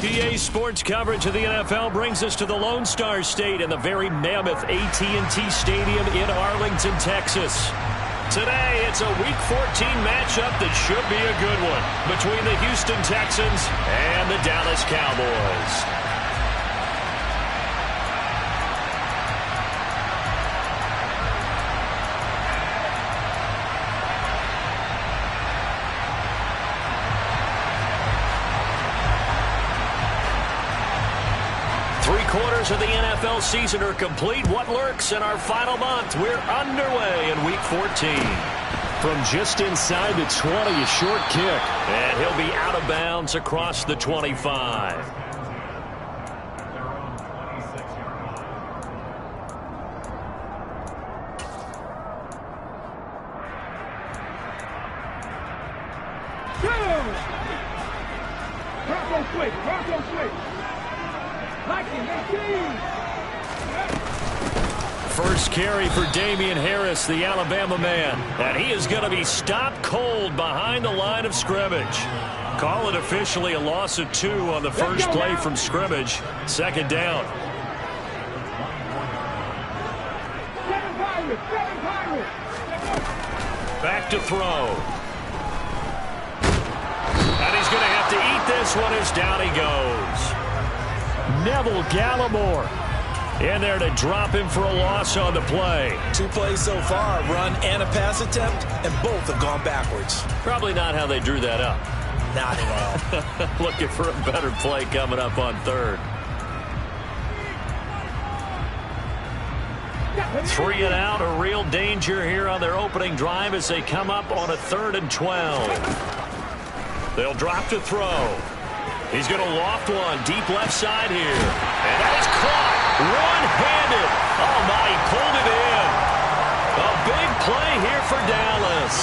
PA Sports coverage of the NFL brings us to the Lone Star State in the very mammoth AT&T Stadium in Arlington, Texas. Today, it's a Week 14 matchup that should be a good one between the Houston Texans and the Dallas Cowboys. Three-quarters of the NFL season are complete. What lurks in our final month? We're underway in Week 14. From just inside the 20, a short kick. And he'll be out of bounds across the 25. First carry for Damian Harris, the Alabama man. And he is going to be stopped cold behind the line of scrimmage. Call it officially a loss of 2 on the first play from scrimmage. Second down. Back to throw. And he's going to have to eat this one as down he goes. Neville Gallimore in there to drop him for a loss on the play. 2 plays so far, run and a pass attempt, and both have gone backwards. Probably not how they drew that up. Not at all. Looking for a better play coming up on third. 3 and out, a real danger here on their opening drive as they come up on a 3rd and 12. They'll drop to throw. He's going to loft one deep left side here. And that is caught one-handed. Oh, my, he pulled it in. A big play here for Dallas.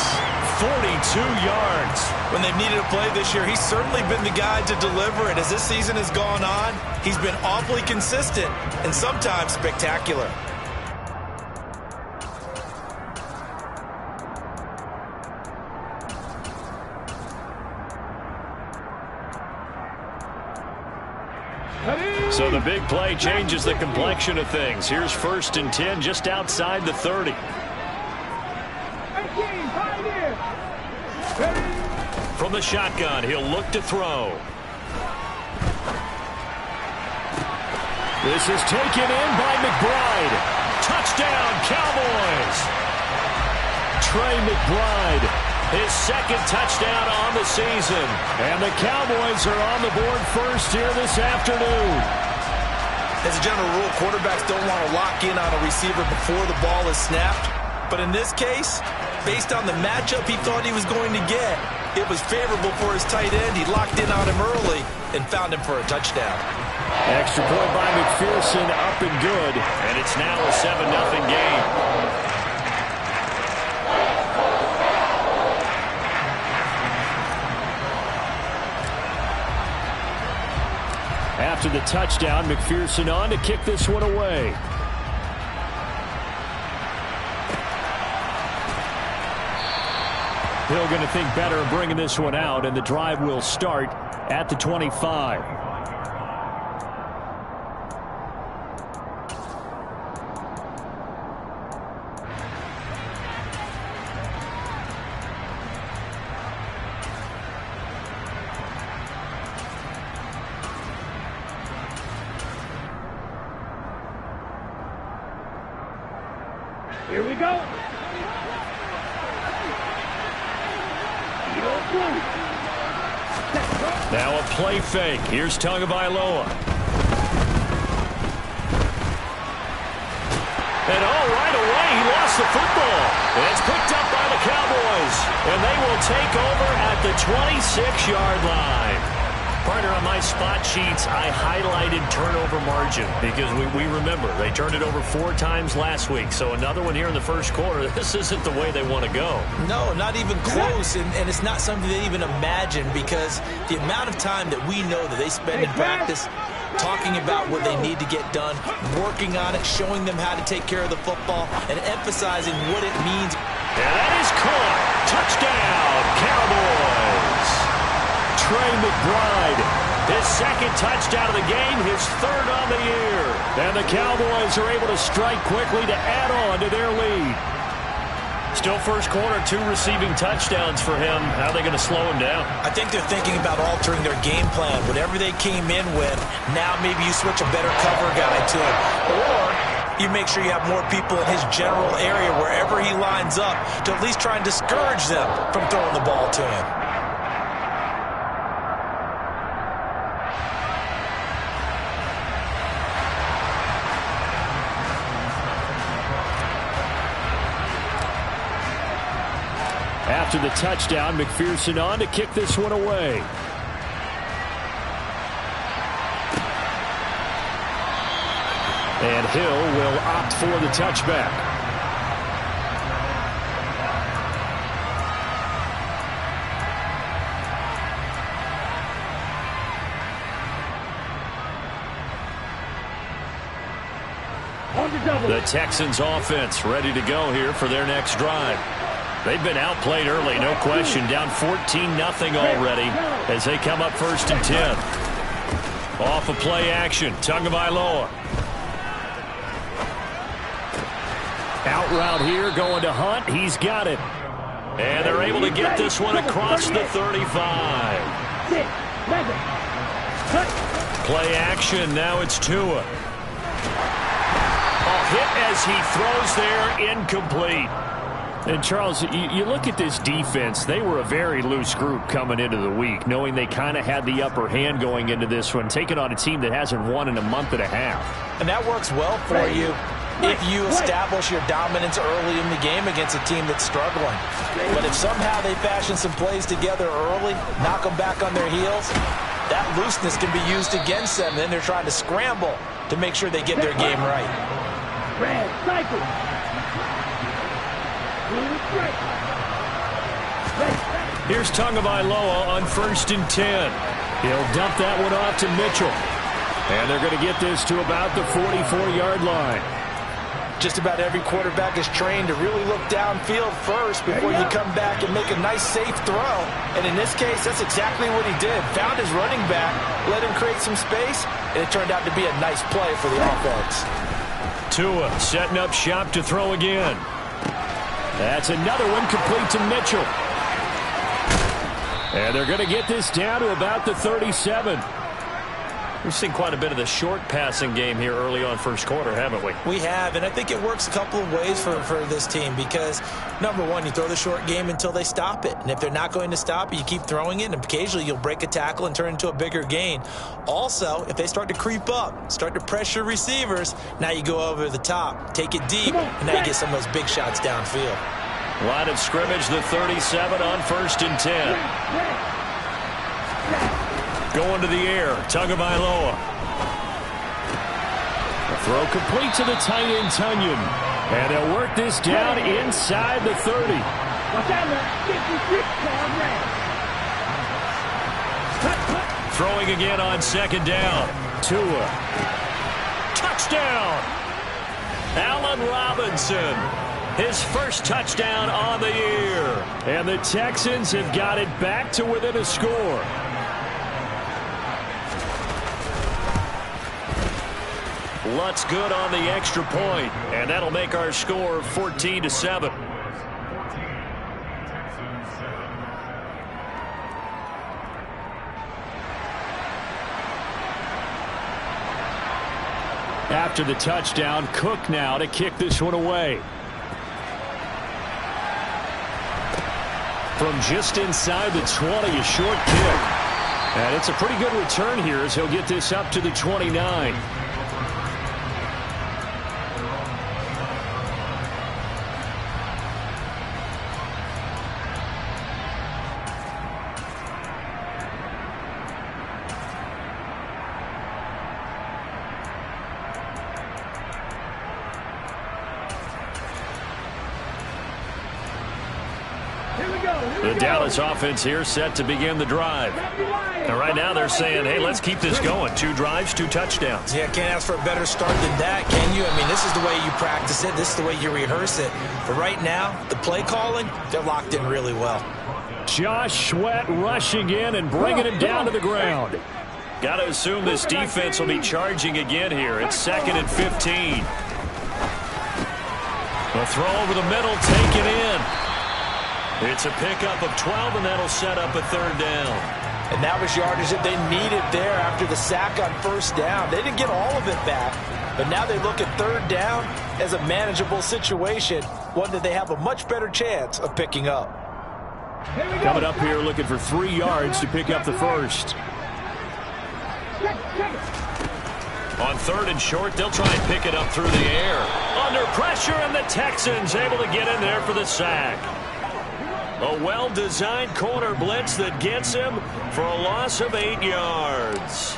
42 yards. When they've needed a play this year, he's certainly been the guy to deliver it. As this season has gone on, he's been awfully consistent and sometimes spectacular. So the big play changes the complexion of things. Here's 1st and 10 just outside the 30. From the shotgun, he'll look to throw. This is taken in by McBride. Touchdown, Cowboys! Trey McBride, his 2nd touchdown on the season. And the Cowboys are on the board first here this afternoon. As a general rule, quarterbacks don't want to lock in on a receiver before the ball is snapped. But in this case, based on the matchup he thought he was going to get, it was favorable for his tight end. He locked in on him early and found him for a touchdown. Extra point by McPherson, up and good. And it's now a 7-0 game. After the touchdown, McPherson on to kick this one away. Hill going to think better of bringing this one out, and the drive will start at the 25. Here we go. Now a play fake. Here's Tagovailoa. And right away, he lost the football. And it's picked up by the Cowboys. And they will take over at the 26-yard line. Partner, on my spot sheets, I highlighted turnover margin because we remember they turned it over 4 times last week. So another one here in the first quarter. This isn't the way they want to go. No, not even close. And it's not something they even imagine because the amount of time that we know that they spend in practice talking about what they need to get done, working on it, showing them how to take care of the football, and emphasizing what it means. And that is caught. Touchdown, Cowboys. Trey McBride His second touchdown of the game, his third on the year. And the Cowboys are able to strike quickly to add on to their lead. Still first quarter, 2 receiving touchdowns for him. How are they going to slow him down? I think they're thinking about altering their game plan. Whatever they came in with, now maybe you switch a better cover guy to it. Or you make sure you have more people in his general area wherever he lines up to at least try and discourage them from throwing the ball to him. After the touchdown, McPherson on to kick this one away. And Hill will opt for the touchback. The Texans offense ready to go here for their next drive. They've been outplayed early, no question. Down 14-0 already as they come up 1st and 10. Off of play action, Tagovailoa. Out route here, going to Hunt. He's got it. And they're able to get this one across the 35. Play action, now it's Tua. A hit as he throws there, incomplete. And, Charles, you look at this defense, they were a very loose group coming into the week, knowing they kind of had the upper hand going into this one, taking on a team that hasn't won in a month and a half. And that works well for you if you establish your dominance early in the game against a team that's struggling. But if somehow they fashion some plays together early, knock them back on their heels, that looseness can be used against them. Then they're trying to scramble to make sure they get their game right. Red, cycle. Here's Tagovailoa on 1st and 10. He'll dump that one off to Mitchell. And they're going to get this to about the 44-yard line. Just about every quarterback is trained to really look downfield first before you come back and make a nice, safe throw. And in this case, that's exactly what he did. Found his running back, let him create some space, and it turned out to be a nice play for the offense. Tua setting up shop to throw again. That's another one complete to Mitchell. And they're going to get this down to about the 37. We've seen quite a bit of the short passing game here early on first quarter, haven't we? We have, and I think it works a couple of ways for this team because, number one, you throw the short game until they stop it. And if they're not going to stop it, you keep throwing it, and occasionally you'll break a tackle and turn into a bigger gain. Also, if they start to creep up, start to pressure receivers, now you go over the top, take it deep, and now you get some of those big shots downfield. Line of scrimmage, the 37 on 1st and 10. Going to the air, Tagovailoa. A throw complete to the tight end, Tunyon. And they'll work this down inside the 30. Throwing again on 2nd down. Tua. Touchdown! Allen Robinson. His first touchdown on the year. And the Texans have got it back to within a score. Lutz good on the extra point, and that'll make our score 14-7. After the touchdown, Cook now to kick this one away. From just inside the 20, a short kick. And it's a pretty good return here as he'll get this up to the 29. The Dallas offense here set to begin the drive. And right now they're saying, hey, let's keep this going. 2 drives, 2 touchdowns. Yeah, can't ask for a better start than that, can you? I mean, this is the way you practice it. This is the way you rehearse it. But right now, the play calling, they're locked in really well. Josh Sweat rushing in and bringing him down to the ground. Got to assume this defense will be charging again here. It's 2nd and 15. The throw over the middle, taken in. It's a pickup of 12, and that'll set up a 3rd down. And that was yardage that they needed there after the sack on 1st down. They didn't get all of it back, but now they look at 3rd down as a manageable situation, one that they have a much better chance of picking up. Coming up here looking for 3 yards to pick up the 1st. On 3rd and short, they'll try and pick it up through the air. Under pressure, and the Texans able to get in there for the sack. A well-designed corner blitz that gets him for a loss of 8 yards.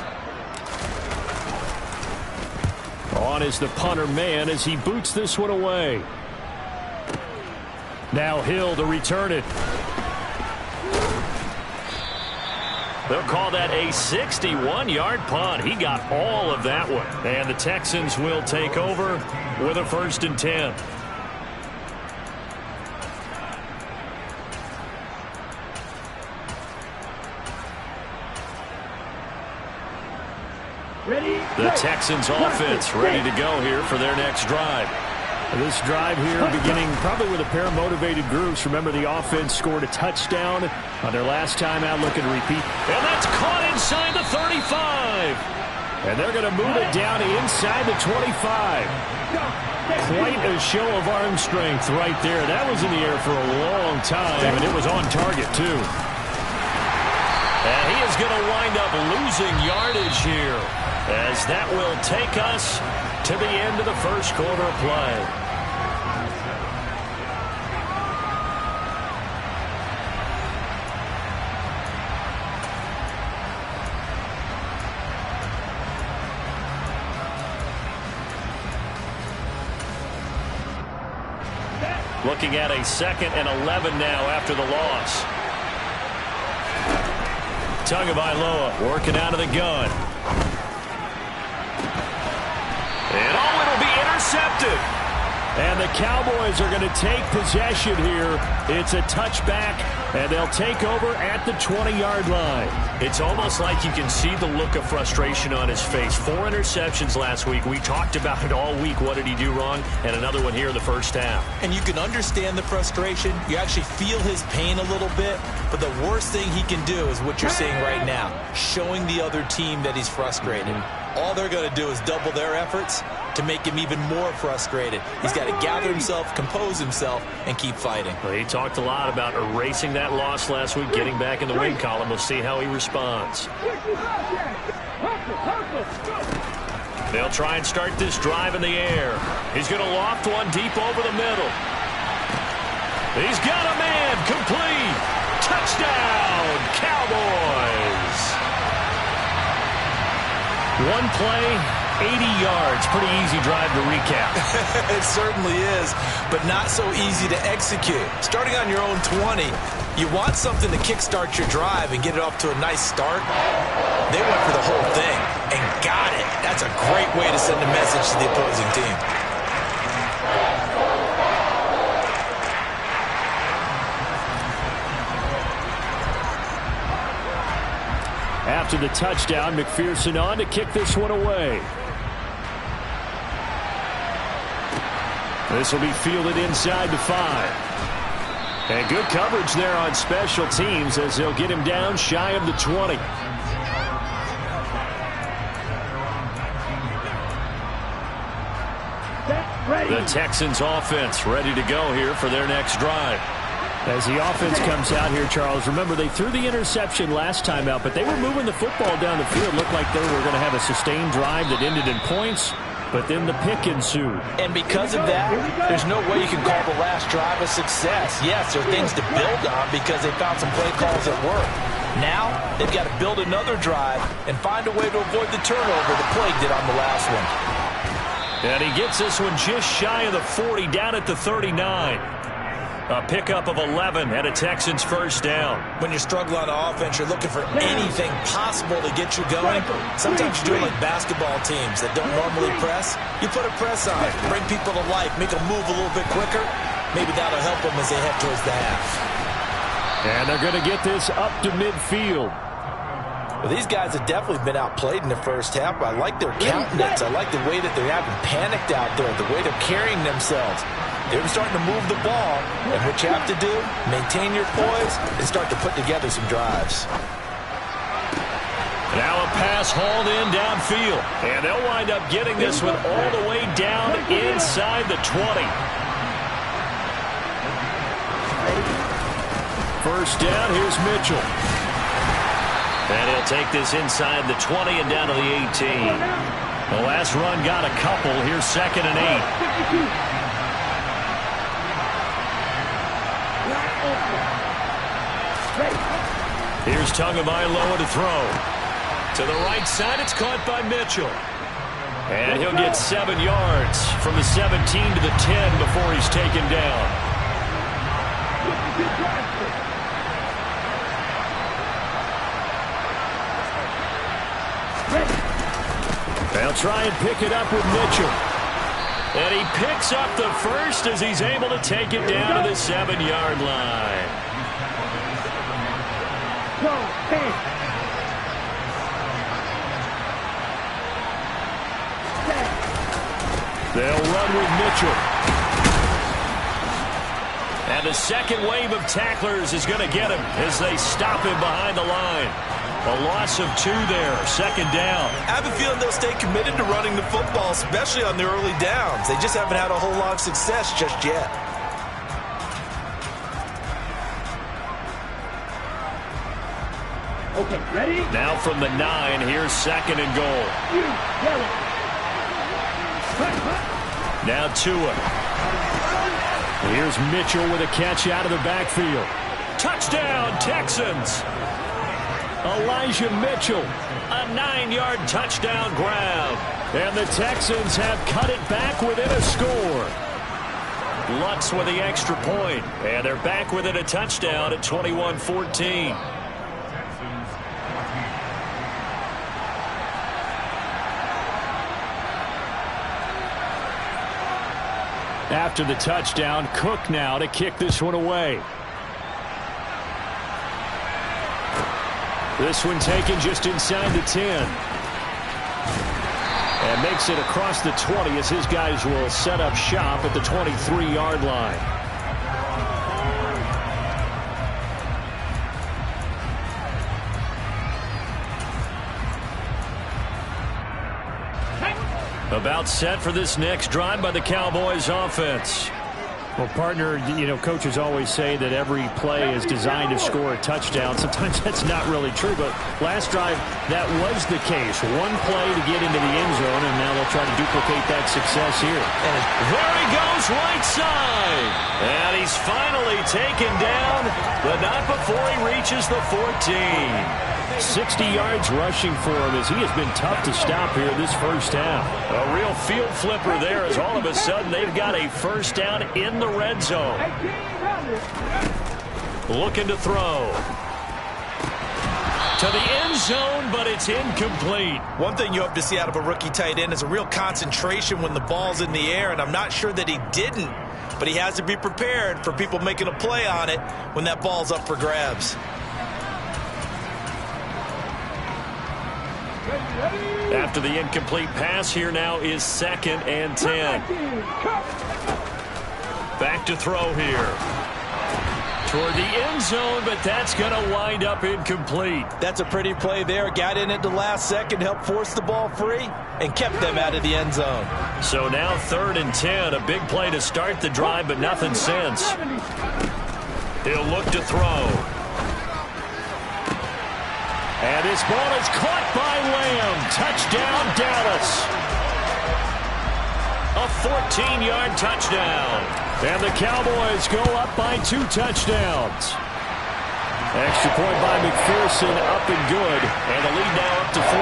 On is the punter man as he boots this one away. Now Hill to return it. They'll call that a 61-yard punt. He got all of that one. And the Texans will take over with a 1st and 10. The Texans offense ready to go here for their next drive. This drive here beginning probably with a pair of motivated groups. Remember, the offense scored a touchdown on their last time out, looking to repeat. And that's caught inside the 35. And they're going to move it down inside the 25. Quite a show of arm strength right there. That was in the air for a long time, and it was on target, too. And he is going to wind up losing yardage here, as that will take us to the end of the 1st quarter of play. Looking at a 2nd and 11 now after the loss. Tagovailoa working out of the gun. And it'll be intercepted. And the Cowboys are going to take possession here. It's a touchback, and they'll take over at the 20-yard line. It's almost like you can see the look of frustration on his face. 4 interceptions last week. We talked about it all week. What did he do wrong? And another one here in the 1st half. And you can understand the frustration. You actually feel his pain a little bit. But the worst thing he can do is what you're seeing right now, showing the other team that he's frustrated. All they're going to do is double their efforts to make him even more frustrated. He's got to gather himself, compose himself, and keep fighting. Well, he talked a lot about erasing that loss last week, getting back in the win column. We'll see how he responds. They'll try and start this drive in the air. He's going to loft one deep over the middle. He's got a man, complete. Touchdown, Cowboys. One play, 80 yards. Pretty easy drive to recap. It certainly is, but not so easy to execute. Starting on your own 20, you want something to kickstart your drive and get it off to a nice start. They went for the whole thing and got it. That's a great way to send a message to the opposing team. After the touchdown, McPherson on to kick this one away. This will be fielded inside the 5. And good coverage there on special teams as they'll get him down shy of the 20. The Texans offense ready to go here for their next drive. As the offense comes out here, Charles, remember they threw the interception last time out, but they were moving the football down the field. Looked like they were going to have a sustained drive that ended in points, but then the pick ensued. And because of that, there's no way you can call the last drive a success. Yes, there are things to build on because they found some play calls that work. Now, they've got to build another drive and find a way to avoid the turnover the plague did on the last one. And he gets this one just shy of the 40, down at the 39. A pickup of 11 and a Texans first down. When you struggle on offense, you're looking for anything possible to get you going. Sometimes you do it like basketball teams that don't normally press. You put a press on, bring people to life, make them move a little bit quicker. Maybe that'll help them as they head towards the half. And they're going to get this up to midfield. Well, these guys have definitely been outplayed in the first half, but I like their countenance. I like the way that they're having panicked out there, the way they're carrying themselves. They're starting to move the ball, and what you have to do, maintain your poise and start to put together some drives. Now a pass hauled in downfield, and they'll wind up getting this one all the way down inside the 20. First down, here's Mitchell. And he'll take this inside the 20 and down to the 18. The last run got a couple. Here's 2nd and 8. Here's Tagovailoa to throw. To the right side, it's caught by Mitchell. And he'll get 7 yards from the 17 to the 10 before he's taken down. They'll try and pick it up with Mitchell. And he picks up the first as he's able to take it down to the 7-yard line. They'll run with Mitchell. And the second wave of tacklers is going to get him as they stop him behind the line. A loss of 2 there, 2nd down. I have a feeling they'll stay committed to running the football, especially on their early downs. They just haven't had a whole lot of success just yet. Okay, ready? Now from the 9, here's 2nd and goal. Now Tua. Here's Mitchell with a catch out of the backfield. Touchdown, Texans. Elijah Mitchell, a 9-yard touchdown grab. And the Texans have cut it back within a score. Lutz with the extra point. And they're back within a touchdown at 21-14. After the touchdown, Cook now to kick this one away. This one taken just inside the 10. And makes it across the 20 as his guys will set up shop at the 23-yard line. About set for this next drive by the Cowboys offense. Well, partner, you know, coaches always say that every play is designed to score a touchdown. Sometimes that's not really true, but last drive, that was the case. One play to get into the end zone, and now they'll try to duplicate that success here. And there he goes, right side. And he's finally taken down, but not before he reaches the 14. 60 yards rushing for him as he has been tough to stop here this first half. A real field flipper there as all of a sudden they've got a first down in the red zone. Looking to throw. To the end zone, but it's incomplete. One thing you hope to see out of a rookie tight end is a real concentration when the ball's in the air, and I'm not sure that he didn't, but he has to be prepared for people making a play on it when that ball's up for grabs. After the incomplete pass, here now is 2nd and 10. Back to throw here. Toward the end zone, but that's going to wind up incomplete. That's a pretty play there. Got in at the last second, helped force the ball free, and kept them out of the end zone. So now 3rd and 10. A big play to start the drive, but nothing since. He'll look to throw. And this ball is caught by Lamb. Touchdown, Dallas. A 14-yard touchdown. And the Cowboys go up by 2 touchdowns. Extra point by McPherson, up and good. And the lead now up to 14.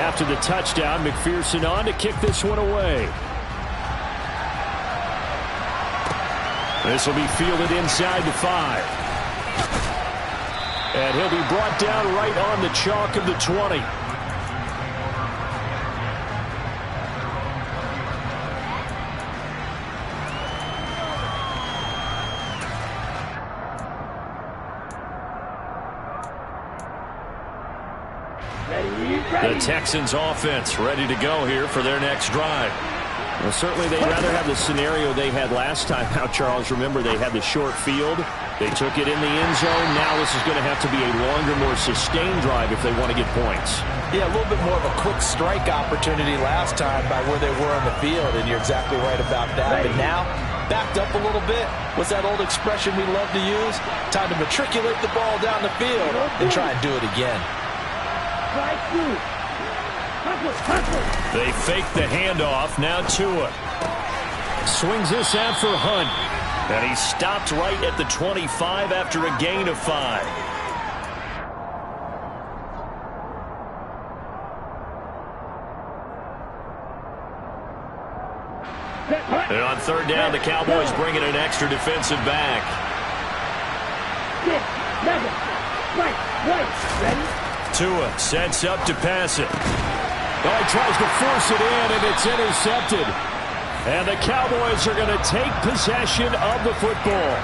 After the touchdown, McPherson on to kick this one away. This will be fielded inside the 5. And he'll be brought down right on the chalk of the 20. The Texans offense ready to go here for their next drive. Well, certainly they'd rather have the scenario they had last time out, Charles. Remember, they had the short field. They took it in the end zone. Now this is going to have to be a longer, more sustained drive if they want to get points. Yeah, a little bit more of a quick strike opportunity last time by where they were on the field, and you're exactly right about that. But now, backed up a little bit. What's that old expression we love to use? Time to matriculate the ball down the field and try and do it again. They fake the handoff. Now Tua swings this out for Hunt. And he stopped right at the 25 after a gain of 5. And on third down, the Cowboys bring in an extra defensive back. 6, 7, right, ready? Tua sets up to pass it. Oh, he tries to force it in, and it's intercepted. And the Cowboys are going to take possession of the football.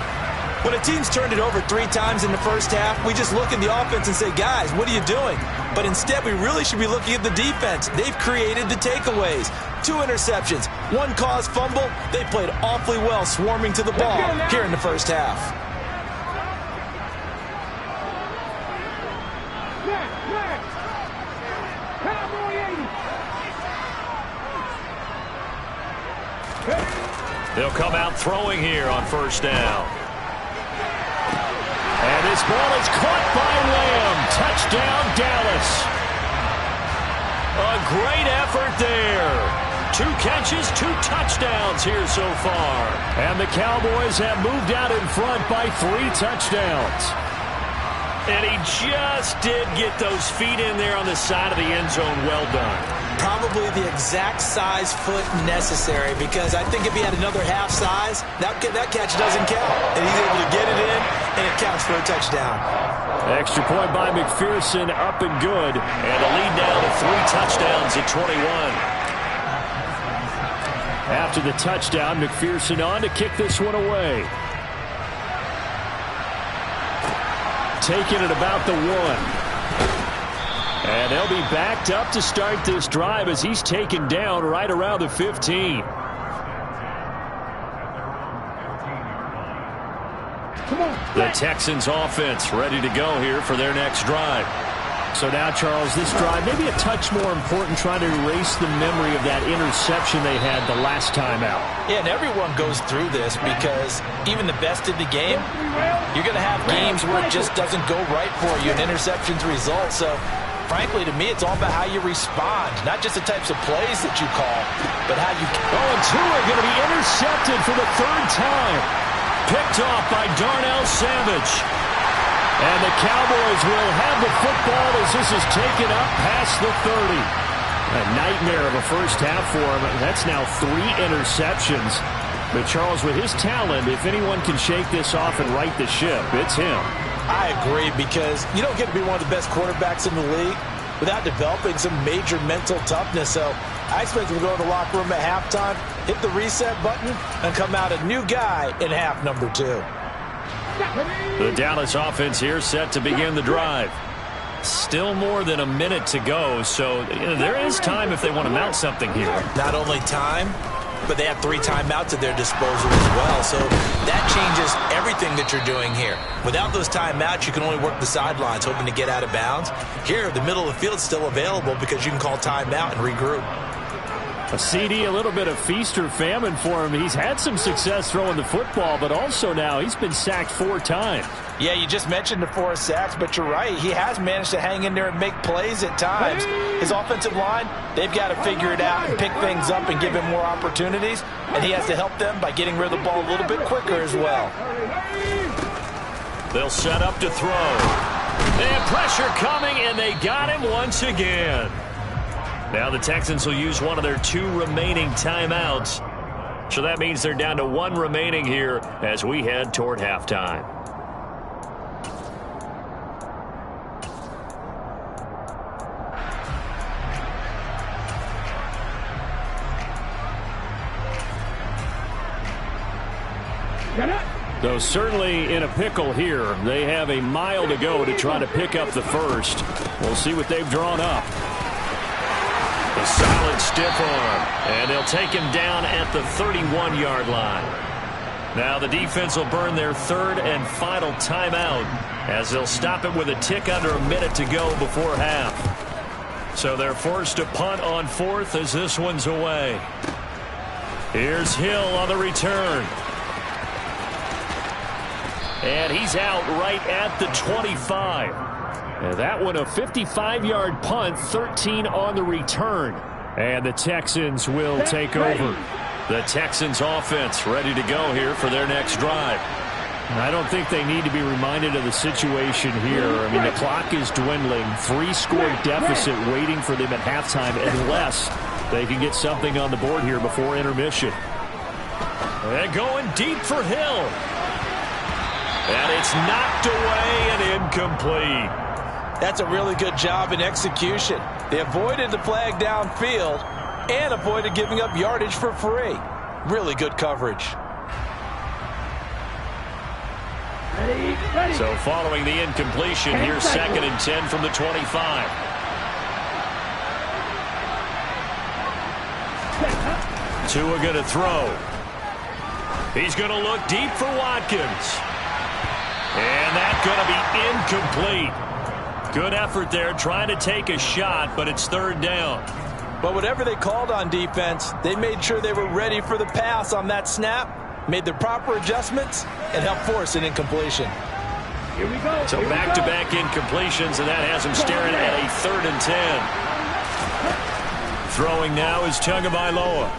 When a team's turned it over 3 times in the first half, we just look at the offense and say, guys, what are you doing? But instead, we really should be looking at the defense. They've created the takeaways. 2 interceptions, 1 caused fumble. They played awfully well swarming to the ball here in the first half. They'll come out throwing here on first down. And this ball is caught by Lamb. Touchdown, Dallas. A great effort there. 2 catches, 2 touchdowns here so far. And the Cowboys have moved out in front by 3 touchdowns. And he just did get those feet in there on the side of the end zone. Well done. Probably the exact size foot necessary, because I think if he had another half size, that catch doesn't count. And he's able to get it in, and it counts for a touchdown. Extra point by McPherson, up and good. And a lead now to 3 touchdowns at 21. After the touchdown, McPherson on to kick this one away. Taking it about the 1. And they'll be backed up to start this drive as he's taken down right around the 15. The Texans offense ready to go here for their next drive. So now, Charles, this drive maybe a touch more important, trying to erase the memory of that interception they had the last time out. Yeah, and everyone goes through this, because even the best in the game, you're going to have games where it just doesn't go right for you, and interceptions result. So, frankly, to me, it's all about how you respond, not just the types of plays that you call, but how you... Oh, and Tua are going to be intercepted for the 3rd time. Picked off by Darnell Savage. And the Cowboys will have the football as this is taken up past the 30. A nightmare of a first half for him. That's now 3 interceptions. But Charles, with his talent, if anyone can shake this off and right the ship, it's him. I agree, because you don't get to be one of the best quarterbacks in the league without developing some major mental toughness. So I expect him to go to the locker room at halftime, hit the reset button, and come out a new guy in half number 2. The Dallas offense here set to begin the drive. Still more than a minute to go, so there is time if they want to mount something here. Not only time, but they have 3 timeouts at their disposal as well. So that changes everything that you're doing here. Without those timeouts, you can only work the sidelines, hoping to get out of bounds. Here, the middle of the field is still available, because you can call timeout and regroup. A CD, a little bit of feast or famine for him. He's had some success throwing the football, but also now he's been sacked 4 times. Yeah, you just mentioned the 4 sacks, but you're right. He has managed to hang in there and make plays at times. His offensive line, they've got to figure it out and pick things up and give him more opportunities, and he has to help them by getting rid of the ball a little bit quicker as well. They'll set up to throw. They have pressure coming, and they got him once again. Now the Texans will use one of their 2 remaining timeouts. So that means they're down to 1 remaining here as we head toward halftime. Though certainly in a pickle here. They have a mile to go to try to pick up the first. We'll see what they've drawn up. A solid stiff arm, and they'll take him down at the 31-yard line. Now the defense will burn their third and final timeout as they'll stop it with a tick under a minute to go before half. So they're forced to punt on fourth as this one's away. Here's Hill on the return. And he's out right at the 25. And that one a 55-yard punt, 13 on the return. And the Texans will take over. The Texans offense ready to go here for their next drive. I don't think they need to be reminded of the situation here. I mean, the clock is dwindling. 3-score deficit waiting for them at halftime unless they can get something on the board here before intermission. And going deep for Hill. And it's knocked away and incomplete. That's a really good job in execution. They avoided the flag downfield and avoided giving up yardage for free. Really good coverage. So following the incompletion, here's 2nd and 10 from the 25. Tua going to throw. He's going to look deep for Watkins. And that's going to be incomplete. Good effort there trying to take a shot, but it's 3rd down. But whatever they called on defense, they made sure they were ready for the pass on that snap, made the proper adjustments, and helped force an incompletion. Here we go. So back-to-back incompletions, and that has him staring at a 3rd and 10. Throwing now is Tagovailoa.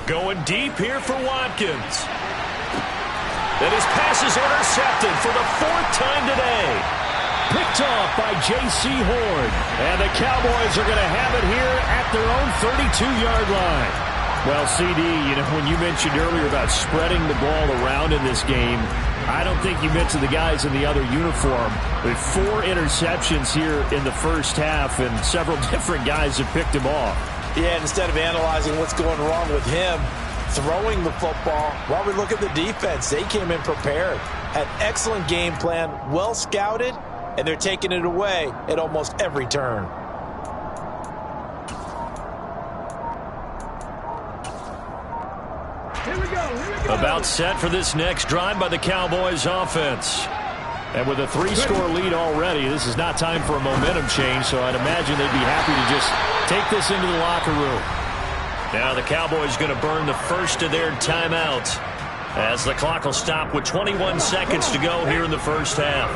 Going deep here for Watkins. And his pass is intercepted for the 4th time today. Picked off by J.C. Horn. And the Cowboys are going to have it here at their own 32-yard line. Well, CD, you know, when you mentioned earlier about spreading the ball around in this game, I don't think you mentioned the guys in the other uniform. With 4 interceptions here in the first half, and several different guys have picked him off. Yeah, instead of analyzing what's going wrong with him throwing the football, while we look at the defense, they came in prepared. Had excellent game plan, well scouted, and they're taking it away at almost every turn. Here we go. About set for this next drive by the Cowboys offense. And with a 3-score lead already, this is not time for a momentum change, so I'd imagine they'd be happy to just take this into the locker room. Now the Cowboys going to burn the first of their timeouts as the clock will stop with 21 seconds to go here in the first half.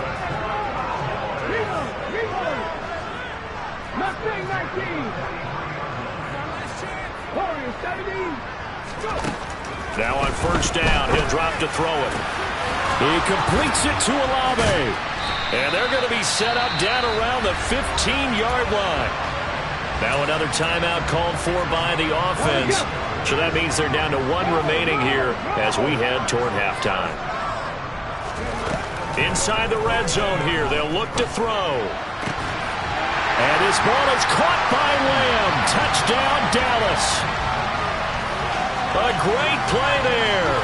Now on first down, he'll drop to throw it. He completes it to Olave. And they're going to be set up down around the 15-yard line. Now another timeout called for by the offense. So that means they're down to 1 remaining here as we head toward halftime. Inside the red zone here, they'll look to throw. And his ball is caught by Lamb. Touchdown, Dallas. A great play there.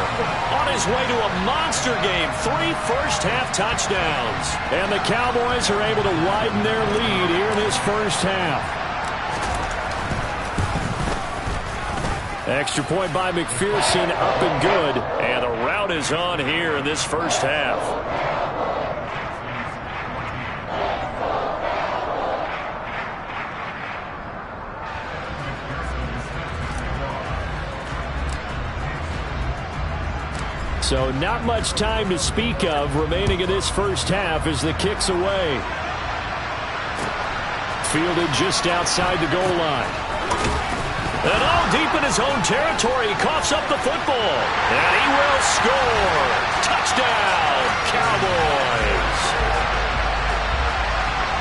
On his way to a monster game. 3 first-half touchdowns. And the Cowboys are able to widen their lead here in this first half. Extra point by McPherson, up and good. And the route is on here in this first half. So not much time to speak of remaining in this first half as the kick's away. Fielded just outside the goal line. And all deep in his own territory, he coughs up the football. And he will score. Touchdown, Cowboys.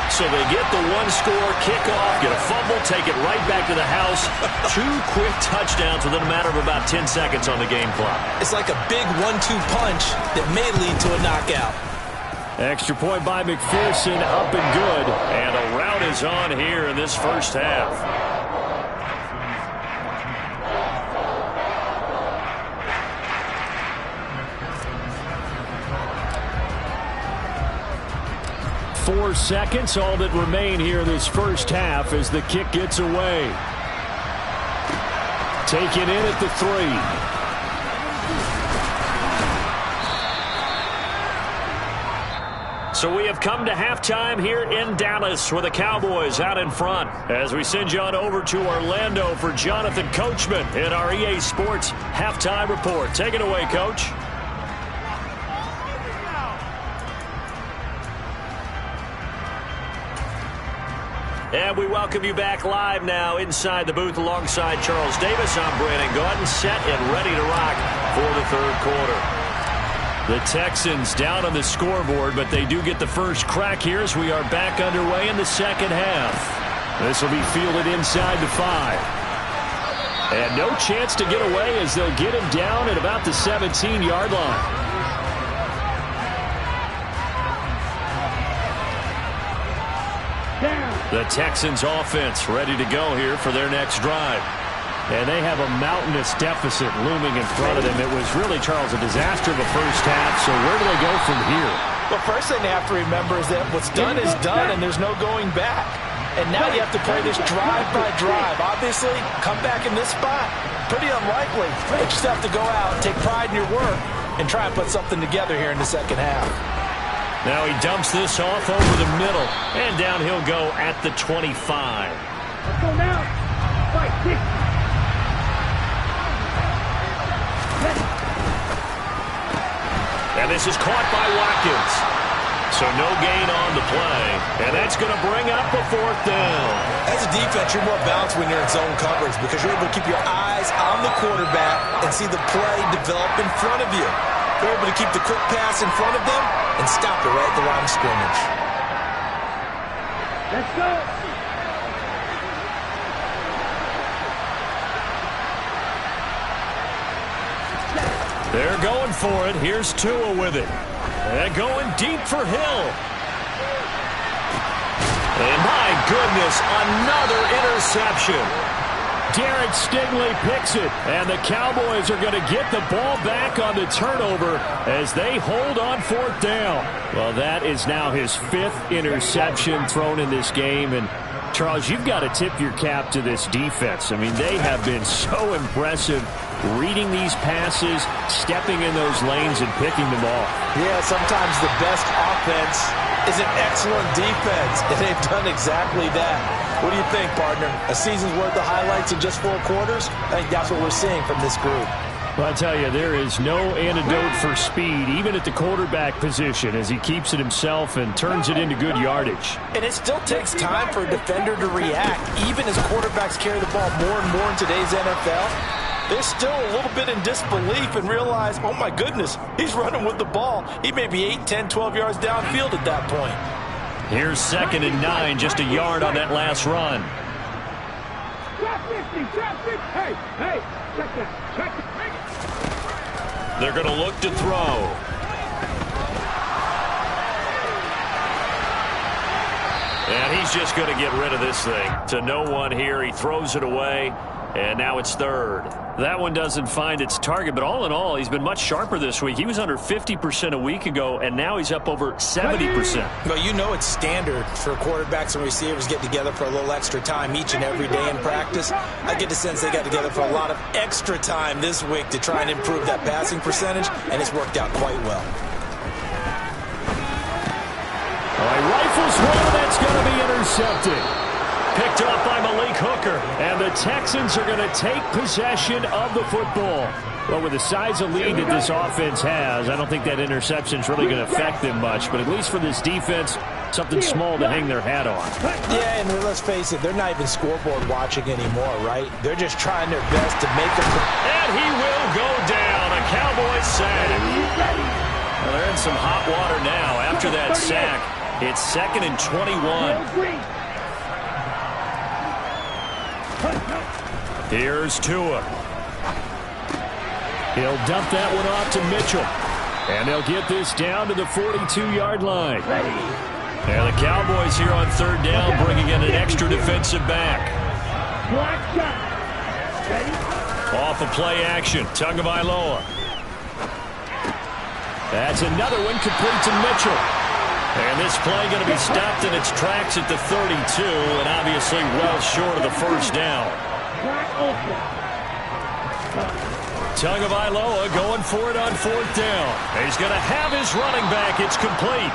So they get the 1-score kickoff, get a fumble, take it right back to the house. 2 quick touchdowns within a matter of about 10 seconds on the game clock. It's like a big 1-2 punch that may lead to a knockout. Extra point by McPherson, up and good. And the route is on here in this first half. 4 seconds, all that remain here this first half as the kick gets away. Taken in at the 3. So we have come to halftime here in Dallas with the Cowboys out in front as we send you on over to Orlando for Jonathan Coachman in our EA Sports Halftime Report. Take it away, Coach. And we welcome you back live now inside the booth alongside Charles Davis. I'm Brandon Gaudin, set and ready to rock for the third quarter. The Texans down on the scoreboard, but they do get the first crack here as we are back underway in the second half. This will be fielded inside the 5. And no chance to get away as they'll get him down at about the 17-yard line. The Texans offense ready to go here for their next drive. And they have a mountainous deficit looming in front of them. It was really, Charles, a disaster of a first half. So where do they go from here? Well, first thing they have to remember is that what's done is done, and there's no going back. And now you have to play this drive by drive. Obviously, come back in this spot, pretty unlikely. You just have to go out and take pride in your work and try and put something together here in the second half. Now he dumps this off over the middle, and down he'll go at the 25. Let's go now. Fight, kick. And this is caught by Watkins. So no gain on the play. And that's going to bring up a 4th down. As a defense, you're more balanced when you're in zone coverage because you're able to keep your eyes on the quarterback and see the play develop in front of you. You're able to keep the quick pass in front of them and stop it right at the line of scrimmage. Let's go. They're going for it. Here's Tua with it. And going deep for Hill. And my goodness, another interception. Derek Stingley picks it. And the Cowboys are going to get the ball back on the turnover as they hold on 4th down. Well, that is now his 5th interception thrown in this game. And Charles, you've got to tip your cap to this defense. I mean, they have been so impressive reading these passes, stepping in those lanes, and picking them off. Yeah, sometimes the best offense is an excellent defense, and they've done exactly that. What do you think, partner? A season's worth of highlights in just 4 quarters? I think that's what we're seeing from this group. Well, I tell you, there is no antidote for speed, even at the quarterback position, as he keeps it himself and turns it into good yardage. And it still takes time for a defender to react, even as quarterbacks carry the ball more and more in today's NFL. They're still a little bit in disbelief and realize, oh, my goodness, he's running with the ball. He may be 8, 10, 12 yards downfield at that point. Here's 2nd and 9, just a yard on that last run. Drop 50, drop 50. Hey, check that, check it. They're going to look to throw. And he's just going to get rid of this thing. To no one here, he throws it away. And now it's 3rd. That one doesn't find its target, but all in all, he's been much sharper this week. He was under 50% a week ago, and now he's up over 70%. Well, you know it's standard for quarterbacks and receivers get together for a little extra time each and every day in practice. I get the sense they got together for a lot of extra time this week to try and improve that passing percentage, and it's worked out quite well. All right, rifles one, that's going to be intercepted. Picked up by Malik Hooker, and the Texans are going to take possession of the football. Well, with the size of lead that this offense has, I don't think that interception is really going to affect them much, but at least for this defense, something small to hang their hat on. Yeah, and let's face it, they're not even scoreboard watching anymore, right? They're just trying their best to make them. And he will go down. A Cowboys sack. Well, they're in some hot water now after that sack. It's 2nd and 21. Here's Tua. He'll dump that one off to Mitchell. And they'll get this down to the 42-yard line. And the Cowboys here on 3rd down, bringing in an extra defensive back. Off of play action, Tagovailoa. That's another one complete to Mitchell. And this play going to be stopped in its tracks at the 32, and obviously well short of the first down. Tagovailoa going for it on fourth down. He's going to have his running back. It's complete.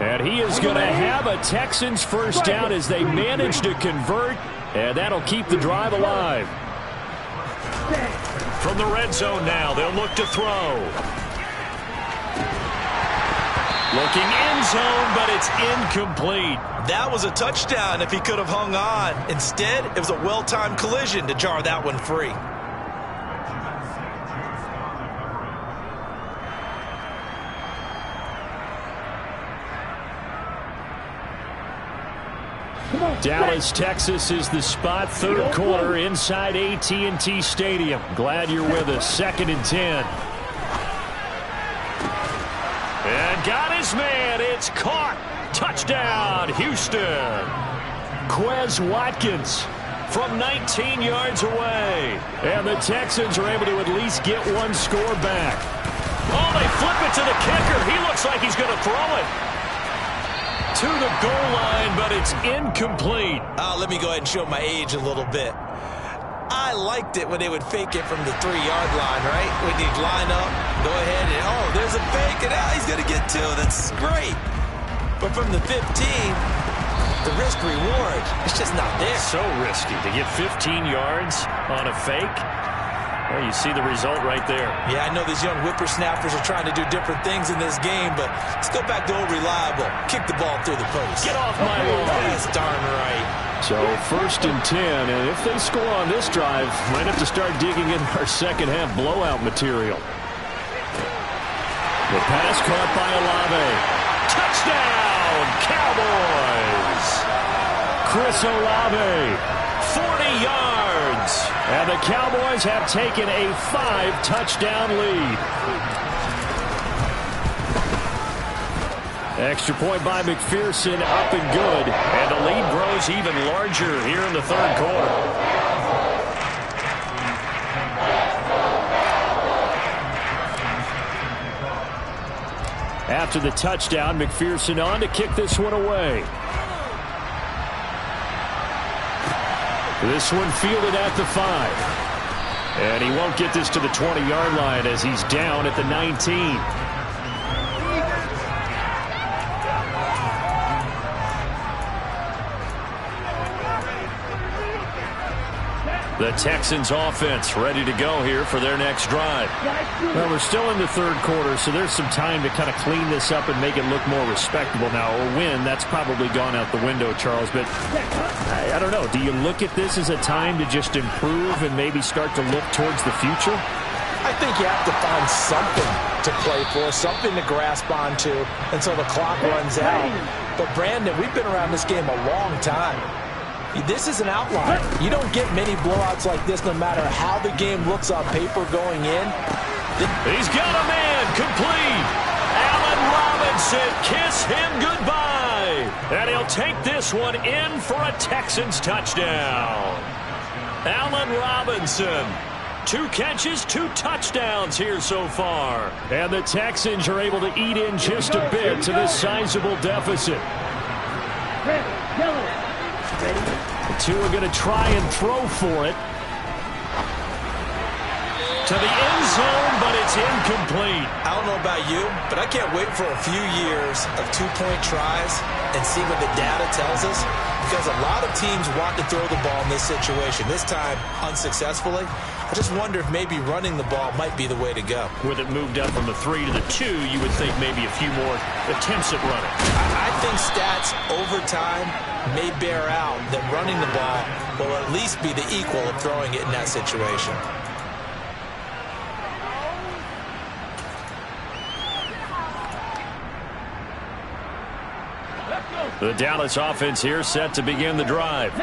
And he is going to have a Texans first down as they manage to convert, and that'll keep the drive alive. From the red zone now, they'll look to throw. Looking end zone, but it's incomplete. That was a touchdown if he could have hung on. Instead, it was a well-timed collision to jar that one free. Dallas, Texas is the spot. Third quarter inside AT&T Stadium. Glad you're with us. 2nd and 10. And got his man. It's caught. Touchdown, Houston. Quez Watkins from 19 yards away. And the Texans are able to at least get one score back. Oh, they flip it to the kicker. He looks like he's going to throw it to the goal line, but it's incomplete. Let me go ahead and show my age a little bit. I liked it when they would fake it from the 3-yard line, right? When you'd line up, go ahead and, oh, there's a fake, and he's going to get 2. That's great. But from the 15, the risk reward, it's just not there. So risky to get 15 yards on a fake. Well, you see the result right there. Yeah, I know these young whippersnappers are trying to do different things in this game, but let's go back to old reliable. Kick the ball through the post. Get off my lawn. That's darn right. So 1st and 10, and if they score on this drive, might have to start digging in our second half blowout material. The pass caught by Olave. Touchdown, Cowboys! Chris Olave, 40 yards. And the Cowboys have taken a 5-touchdown lead. Extra point by McPherson, up and good. And the lead grows even larger here in the third quarter. After the touchdown, McPherson on to kick this one away. This one fielded at the 5. And he won't get this to the 20-yard line as he's down at the 19. The Texans offense ready to go here for their next drive. Well, we're still in the third quarter, so there's some time to kind of clean this up and make it look more respectable now. A win, that's probably gone out the window, Charles. But I don't know. Do you look at this as a time to just improve and maybe start to look towards the future? I think you have to find something to play for, something to grasp onto until the clock runs out. But, Brandon, we've been around this game a long time. This is an outlier. You don't get many blowouts like this no matter how the game looks on paper going in. He's got a man complete. Allen Robinson, kiss him goodbye. And he'll take this one in for a Texans touchdown. Allen Robinson, 2 catches, 2 touchdowns here so far. And the Texans are able to eat in just a bit to this sizable deficit. The 2 are going to try and throw for it. To the end zone, but it's incomplete. I don't know about you, but I can't wait for a few years of 2-point tries and see what the data tells us. Because a lot of teams want to throw the ball in this situation. This time, unsuccessfully. I just wonder if maybe running the ball might be the way to go. With it moved up from the 3 to the 2, you would think maybe a few more attempts at running. I think stats over time may bear out that running the ball will at least be the equal of throwing it in that situation. The Dallas offense here set to begin the drive.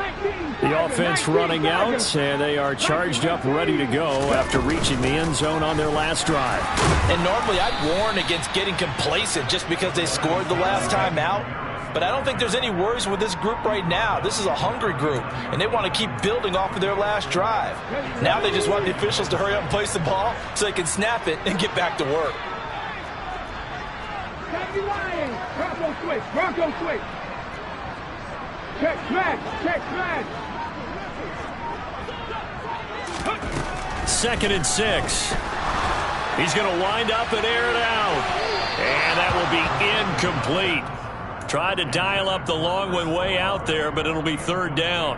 The offense running out, and they are charged up, ready to go after reaching the end zone on their last drive. And normally I'd warn against getting complacent just because they scored the last time out. But I don't think there's any worries with this group right now. This is a hungry group, and they want to keep building off of their last drive. Now they just want the officials to hurry up and place the ball so they can snap it and get back to work. switch. Bronco switch. Check smash. Check smash. 2nd and 6. He's going to wind up and air it out. And that will be incomplete. Tried to dial up the long one way out there, but it'll be 3rd down.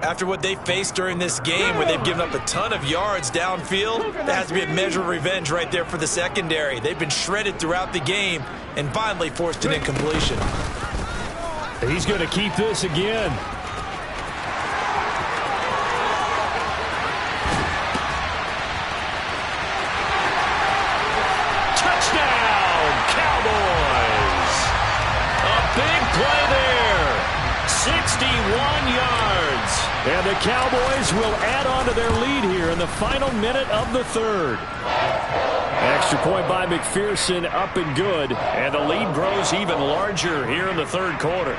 After what they faced during this game where they've given up a ton of yards downfield, that has to be a measure of revenge right there for the secondary. They've been shredded throughout the game and finally forced an incompletion. He's going to keep this again. Touchdown, Cowboys! A big play there. 61 yards. And the Cowboys will add on to their lead here in the final minute of the 3rd. Extra point by McPherson, up and good. And the lead grows even larger here in the 3rd quarter.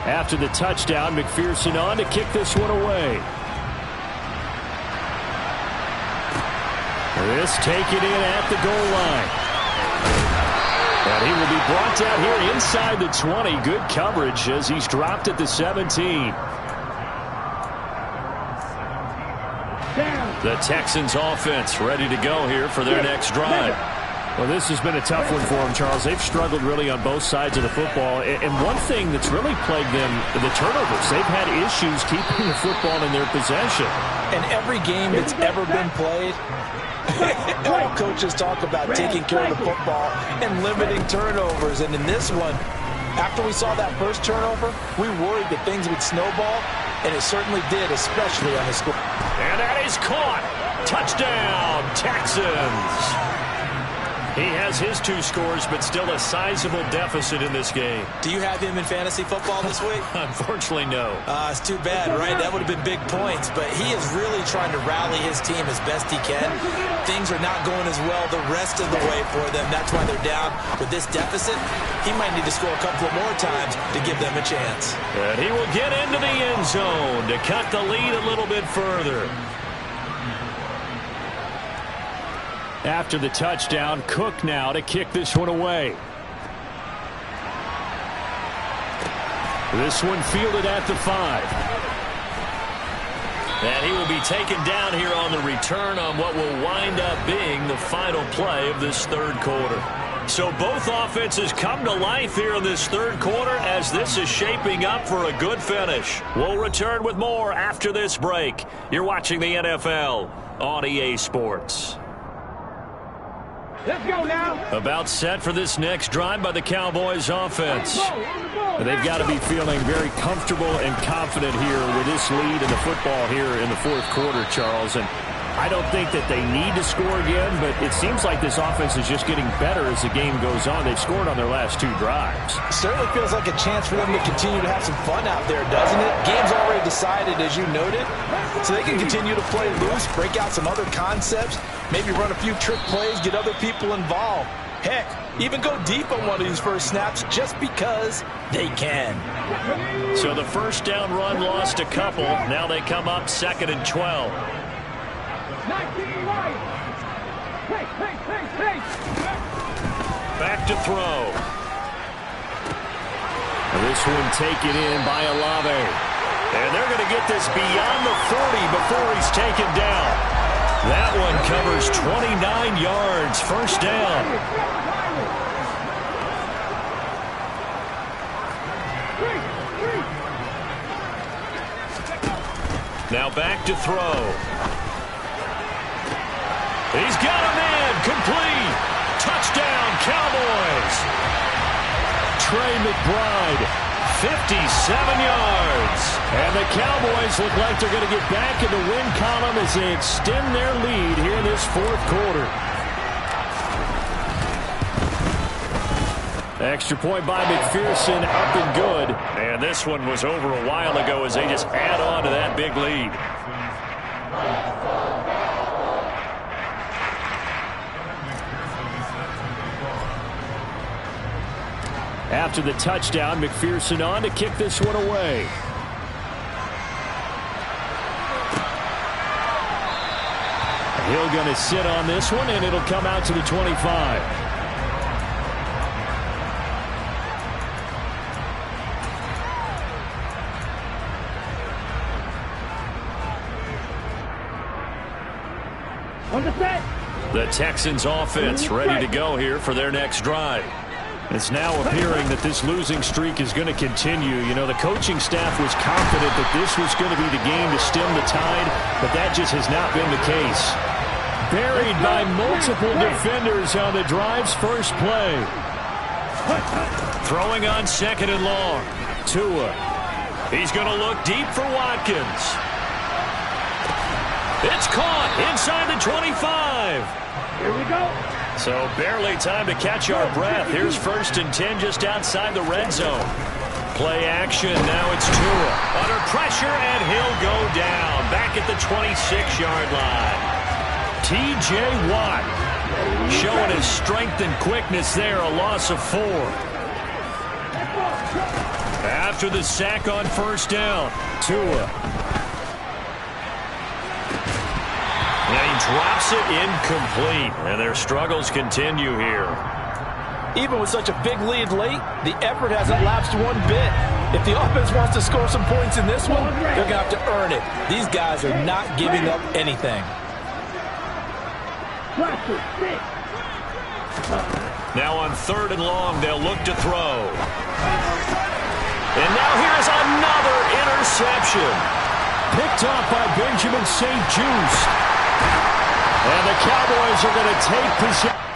After the touchdown, McPherson on to kick this one away. This taken in at the goal line. And he will be brought down here inside the 20. Good coverage as he's dropped at the 17. The Texans offense ready to go here for their next drive. Well, this has been a tough one for them, Charles. They've struggled really on both sides of the football. And one thing that's really plagued them, the turnovers. They've had issues keeping the football in their possession. In every game that's ever been played, all coaches talk about taking care of the football and limiting turnovers. And in this one, after we saw that first turnover, we worried that things would snowball, and it certainly did, especially on the score. And that is caught. Touchdown, Texans. He has his 2 scores, but still a sizable deficit in this game. Do you have him in fantasy football this week? Unfortunately, no. It's too bad, right? That would have been big points, but he is really trying to rally his team as best he can. Things are not going as well the rest of the way for them. That's why they're down. With this deficit, he might need to score a couple of more times to give them a chance. And he will get into the end zone to cut the lead a little bit further. After the touchdown, Cook now to kick this one away. This one fielded at the 5. And he will be taken down here on the return on what will wind up being the final play of this 3rd quarter. So both offenses come to life here in this 3rd quarter as this is shaping up for a good finish. We'll return with more after this break. You're watching the NFL on EA Sports. Let's go now. About set for this next drive by the Cowboys offense. They've got to be feeling very comfortable and confident here with this lead in the football here in the 4th quarter, Charles. And I don't think that they need to score again, but it seems like this offense is just getting better as the game goes on. They've scored on their last 2 drives. It certainly feels like a chance for them to continue to have some fun out there, doesn't it? Game's already decided, as you noted, so they can continue to play loose, break out some other concepts, maybe run a few trick plays, get other people involved. Heck, even go deep on one of these first snaps just because they can. So the first down run lost a couple. Now they come up 2nd and 12. 19 right. Hey. Back to throw. This one taken in by Olave. And they're going to get this beyond the 40 before he's taken down. That one covers 29 yards. First down. Now back to throw. He's got a man. Complete. Touchdown, Cowboys. Trey McBride, 57 yards. And the Cowboys look like they're going to get back in the win column as they extend their lead here in this 4th quarter. Extra point by McPherson, up and good. And this one was over a while ago as they just add on to that big lead. After the touchdown, McPherson on to kick this one away. Hill going to sit on this one, and it'll come out to the 25. The Texans offense ready to go here for their next drive. It's now appearing that this losing streak is going to continue. You know, the coaching staff was confident that this was going to be the game to stem the tide, but that just has not been the case. Buried by multiple defenders on the drive's first play. Throwing on second and long. Tua. He's going to look deep for Watkins. It's caught inside the 25. Here we go. So barely time to catch our breath. Here's 1st and 10 just outside the red zone. Play action. Now it's Tua. Under pressure, and he'll go down. Back at the 26-yard line. T.J. Watt showing his strength and quickness there. A loss of 4. After the sack on 1st down, Tua. And he drops it incomplete, and their struggles continue here. Even with such a big lead late, the effort hasn't lapsed one bit. If the offense wants to score some points in this one, they're going to have to earn it. These guys are not giving up anything. Now on 3rd and long, they'll look to throw. And now here's another interception. Picked off by Benjamin St. Juste. And the Cowboys are going to take possession.